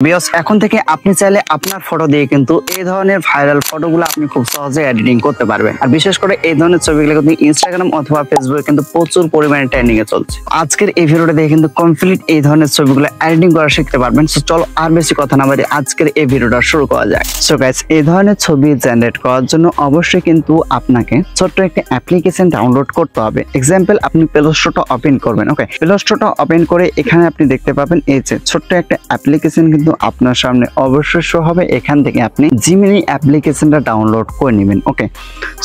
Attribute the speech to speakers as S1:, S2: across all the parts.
S1: Because এখন থেকে আপনি চাইলে আপনার ফটো দিয়ে কিন্তু এই ধরনের ভাইরাল ফটোগুলো আপনি খুব সহজে এডিটিং করতে পারবেন। আর বিশেষ করে এই ধরনের ছবিগুলো কিন্তু ইনস্টাগ্রাম অথবা ফেসবুকে কিন্তু প্রচুর পরিমাণে ট্রেন্ডিং এ চলছে। আজকের এই ভিডিওটা দেখে কিন্তু কমপ্লিট এই ধরনের ছবিগুলো এডিটিং করা শিখতে পারবেন। সো চলো আর বেশি কথা না বলে আজকের এই ভিডিওটা শুরু করা যাক। সো গাইস, এই ধরনের ছবি জেনারেট করার জন্য অবশ্যই কিন্তু আপনাকে ছোট্ট একটা অ্যাপ্লিকেশন ডাউনলোড করতে হবে। এক্সাম্পল, আপনি প্লে স্টোরটা ওপেন করবেন। ওকে, প্লে স্টোরটা ওপেন করে এখানে আপনি দেখতে পাবেন এই যে ছোট্ট একটা অ্যাপ্লিকেশন কিন্তু আপনার সামনে অবশ্যই শো হবে। এখান থেকে আপনি জিমিনি অ্যাপ্লিকেশনটা ডাউনলোড করে নেবেন। ওকে,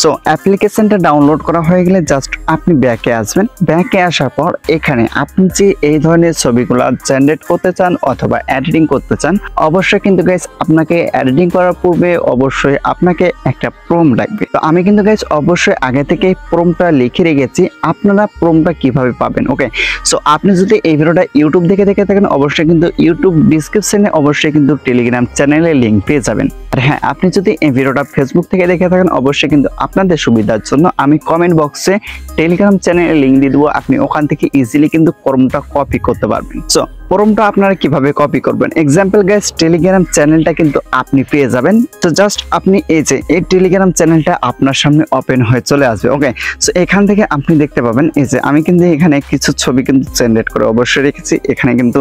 S1: সো অ্যাপ্লিকেশনটা ডাউনলোড করা হয়ে গেলে জাস্ট আপনি ব্যাকে আসবেন। ব্যাকে আসার পর এখানে আপনি যে এই ধরনের ছবিগুলো জেনারেট করতে চান অথবা এডিটিং করতে চান, অবশ্যই কিন্তু গাইস আপনাকে এডিটিং করার পূর্বে অবশ্যই আপনাকে একটা প্রম্পট লাগবে। তো আমি কিন্তু গাইস অবশ্যই আগে থেকে প্রম্পটটা লিখে রেখেছি। আপনারা প্রম্পটটা কিভাবে পাবেন? ওকে, সো আপনি যদি এই ভিডিওটা ইউটিউব দেখে থাকেন, অবশ্যই কিন্তু ইউটিউব ডিসক্রিপশনে অবশ্যই কিন্তু টেলিগ্রাম চ্যানেলের লিংক পেয়ে যাবেন। আর হ্যাঁ, আপনি যদি এই ভিডিওটা ফেসবুক থেকে দেখে থাকেন, অবশ্যই কিন্তু আপনাদের সুবিধার জন্য আমি কমেন্ট বক্সে টেলিগ্রাম চ্যানেলের লিংক দিয়ে দেবো। আপনি ওখান থেকে ইজিলি কিন্তু ফর্মটা কপি করতে পারবেন। সো ফর্মটা আপনারা কিভাবে কপি করবেন? এক্সাম্পল গাইস, টেলিগ্রাম চ্যানেলটা কিন্তু আপনি পেয়ে যাবেন। তো জাস্ট আপনি এই যে এই টেলিগ্রাম চ্যানেলটা আপনার সামনে ওপেন হয়ে চলে আসবে। ওকে, সো এখান থেকে আপনি দেখতে পাবেন এই যে আমি কিন্তু এখানে কিছু ছবি কিন্তু জেনারেট করে অবশ্যই রেখেছি। এখানে কিন্তু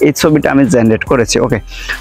S1: এই ছবিটা আমি জেনারেট করেছি। ওকে,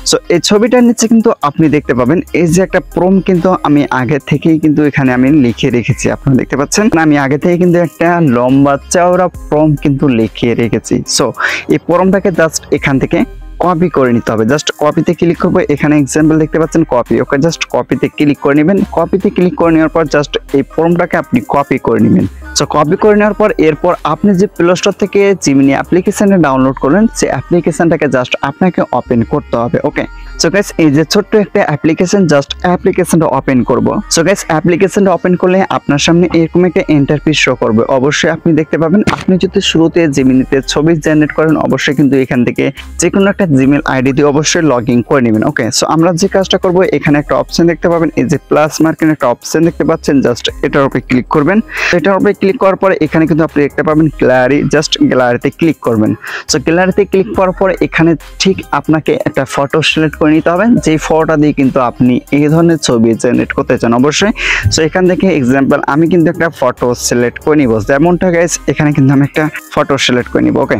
S1: সো এই ছবিটার নিচে কিন্তু আপনি দেখতে পাবেন এই যে একটা প্রম্পট কিন্তু আমি আগে থেকেই কিন্তু এখানে আমি লিখে রেখেছি। আপনারা দেখতে পাচ্ছেন আমি আগে থেকে কিন্তু একটা লম্বা চওড়া প্রম্পট কিন্তু লিখে রেখেছি। সো এই প্রম্পটটাকে জাস্ট এখান থেকে কপি করে নিতে হবে। জাস্ট কপিতে ক্লিক করবো। এখানে এক্সাম্পল দেখতে পাচ্ছেন কপি। ওকে, জাস্ট কপিতে ক্লিক করে নেবেন। কপিতে ক্লিক করে নেওয়ার পর জাস্ট এই ফর্মটাকে আপনি কপি করে নেবেন। সো কপি করে নেওয়ার পর এরপর আপনি যে প্লে স্টোর থেকে জিমিনি অ্যাপ্লিকেশনটা ডাউনলোড করলেন, সেই অ্যাপ্লিকেশনটাকে জাস্ট আপনাকে ওপেন করতে হবে। ওকে, সো গাইস এই যে ছোট্ট একটা অ্যাপ্লিকেশন, জাস্ট অ্যাপ্লিকেশনটা ওপেন করব। সো গাইস, অ্যাপ্লিকেশনটা ওপেন করলে আপনার সামনে এরকম একটা ইন্টারফেস শো করবে। অবশ্যই আপনি দেখতে পাবেন আপনি যদি শুরুতে জিমিনিতে ছবি জেনারেট করেন, অবশ্যই কিন্তু এখান থেকে যে কোনো একটা জিমেল আইডি দিয়ে অবশ্যই লগ ইন করে নেবেন। ওকে, সো আমরা যে কাজটা করব, এখানে একটা অপশন দেখতে পাবেন এই যে প্লাস মার্কের একটা অপশন দেখতে পাচ্ছেন, জাস্ট এটার উপরে ক্লিক করবেন। এটার উপরে ক্লিক করার পরে এখানে কিন্তু আপনি দেখতে পাবেন গ্যালারি, জাস্ট গ্যালারিতে ক্লিক করবেন। সো গ্যালারিতে ক্লিক করার পরে এখানে ঠিক আপনাকে একটা ফটো সিলেক্ট করে নিতে হবে, যে ফটোটা দিয়ে কিন্তু আপনি এই ধরনের ছবি জেনারেট করতে চান অবশ্যই। সো এখান থেকে এক্সাম্পল আমি কিন্তু একটা ফটো সিলেক্ট করে নিব। যেমনটা গাইস এখানে কিন্তু আমি একটা ফটো সিলেক্ট করে নিব। ওকে,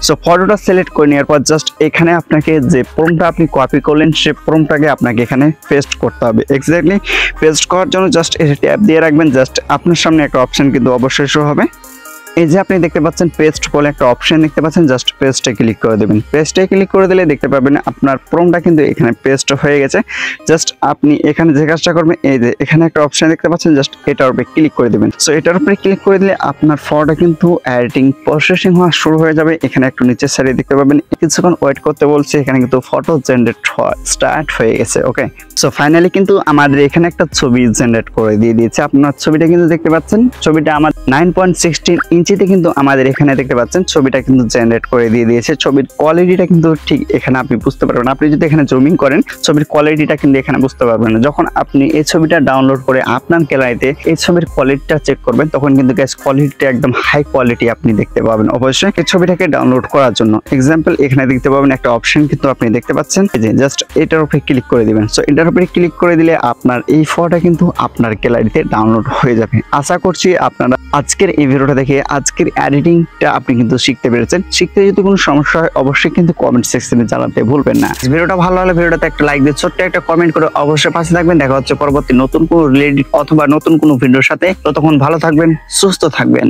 S1: সো ফটোটা সিলেক্ট করে নেওয়ার পর জাস্ট এখানে আপনাকে যে প্রম্পটটা আপনি কপি করলেন, সেই প্রম্পটটাকে আপনাকে এখানে পেস্ট করতে হবে। এক্স্যাক্টলি পেস্ট করার জন্য জাস্ট এটা ট্যাপ দিয়ে রাখবেন। জাস্ট আপনার সামনে একটা অপশন কিন্তু অবশ্যই শো হবে। এই যে আপনি দেখতে পাচ্ছেন পেস্ট বলে একটা অপশন দেখতে পাচ্ছেন, জাস্ট পেস্টে ক্লিক করে দেবেন। পেস্টে ক্লিক করে দিলে দেখতে পাবেন আপনার প্রম্পটটা কিন্তু এখানে পেস্ট হয়ে গেছে। জাস্ট আপনি এখানে যে কাজটা করবেন, এই যে এখানে একটা অপশন দেখতে পাচ্ছেন, জাস্ট এটার উপরে ক্লিক করে দেবেন। সো এটার উপরে ক্লিক করে দিলে আপনার ফটোটা কিন্তু এডিটিং প্রসেসিং হওয়া শুরু হয়ে যাবে। এখানে একটু নিচের সাইডে দেখতে পাবেন কিছুক্ষণ ওয়েট করতে বলছে, এখানে কিন্তু ফটো জেনারেট স্টার্ট হয়ে গেছে। ওকে, সো ফাইনালি কিন্তু আমাদের এখানে একটা ছবি জেনারেট করে দিয়ে দিয়েছে। আপনার ছবিটা কিন্তু দেখতে পাচ্ছেন, ছবিটা আমার 9.16 ইঞ্চিতে কিন্তু আমাদের এখানে দেখতে পাচ্ছেন ছবিটা কিন্তু জেনারেট করে দিয়ে দিয়েছে। ছবির কোয়ালিটিটা কিন্তু ঠিক এখানে আপনি বুঝতে পারবেন। আপনি যদি এখানে জুমিং করেন, ছবির কোয়ালিটিটা কিন্তু এখানে বুঝতে পারবেন না। যখন আপনি এই ছবিটা ডাউনলোড করে আপনার গ্যালারিতে এই ছবির কোয়ালিটিটা চেক করবেন, তখন কিন্তু গাইস কোয়ালিটিটা একদম হাই কোয়ালিটি আপনি দেখতে পাবেন। অবশ্যই এই ছবিটাকে ডাউনলোড করার জন্য এক্সাম্পল এখানে দেখতে পাবেন একটা অপশন কিন্তু আপনি দেখতে পাচ্ছেন, এই যে জাস্ট এটার উপরে ক্লিক করে দিবেন। সো এটার উপরে ক্লিক করে দিলে আপনার এই ফটোটা কিন্তু আপনার গ্যালারিতে ডাউনলোড হয়ে যাবে। আশা করছি আপনারা আজকের এই ভিডিওটা দেখে আজকের এডিটিংটা আপনি কিন্তু শিখতে পেরেছেন। শিখতে যদি কোনো সমস্যা হয়, অবশ্যই কিন্তু কমেন্ট সেকশনে জানাতে ভুলবেন না। ভিডিওটা ভালো হলে ভিডিওটাতে একটা লাইক দিয়ে ছোট্ট একটা কমেন্ট করে অবশ্যই পাশে থাকবেন। দেখা হচ্ছে পরবর্তী নতুন কোনো রিলেটেড অথবা নতুন কোনো ভিডিওর সাথে। ততক্ষণ ভালো থাকবেন, সুস্থ থাকবেন।